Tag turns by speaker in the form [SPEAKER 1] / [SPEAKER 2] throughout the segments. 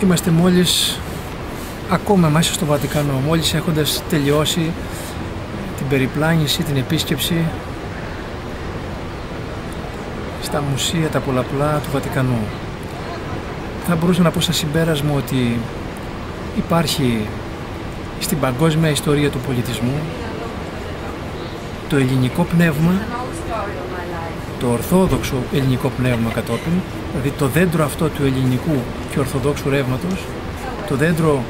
[SPEAKER 1] Είμαστε μόλις ακόμα μέσα στο Βατικανό, μόλις έχοντας τελειώσει την περιπλάνηση, την επίσκεψη στα μουσεία τα πολλαπλά του Βατικανού. Θα μπορούσα να πω σαν συμπέρασμα ότι υπάρχει στην παγκόσμια ιστορία του πολιτισμού το ελληνικό πνεύμα, το ορθόδοξο ελληνικό πνεύμα κατόπιν, δηλαδή το δέντρο αυτό του ελληνικού και ορθοδόξου ρεύματος, το δέντρο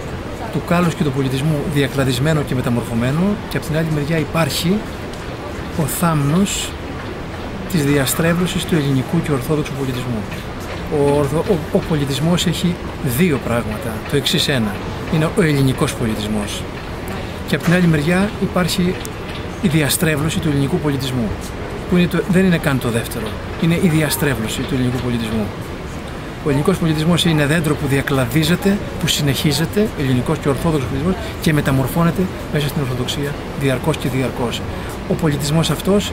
[SPEAKER 1] του κάλους και του πολιτισμού διακλαδισμένο και μεταμορφωμένο, και από την άλλη μεριά υπάρχει ο θάμνος της διαστρέβλωσης του ελληνικού και ορθόδοξου πολιτισμού. Ο πολιτισμός έχει δύο πράγματα, το εξής ένα, είναι ο ελληνικός πολιτισμός, και από την άλλη μεριά υπάρχει η διαστρέβλωση του ελληνικού πολιτισμού, που δεν είναι καν το δεύτερο, είναι η διαστρέβλωση του ελληνικού πολιτισμού. Ο ελληνικός πολιτισμός είναι δέντρο που διακλαδίζεται, που συνεχίζεται, ελληνικός και ορθόδοξος πολιτισμός, και μεταμορφώνεται μέσα στην Ορθοδοξία διαρκώς και διαρκώς. Ο πολιτισμός αυτός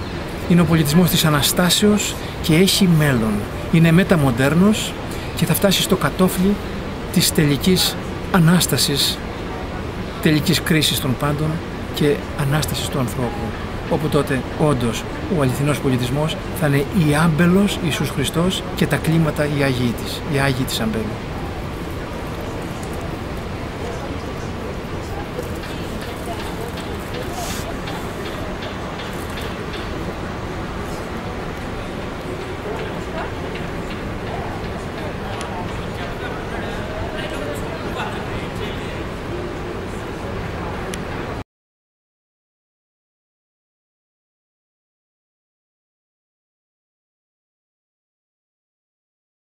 [SPEAKER 1] είναι ο πολιτισμός της Αναστάσεως και έχει μέλλον. Είναι μεταμοντέρνος και θα φτάσει στο κατόφλι της τελικής Ανάστασης, τελικής κρίσης των πάντων και Ανάστασης του ανθρώπου. Όπου τότε όντως ο αληθινός πολιτισμός θα είναι η άμπελος Ιησούς Χριστός και τα κλίματα οι Άγιοι της, οι Άγιοι της αμπέλου.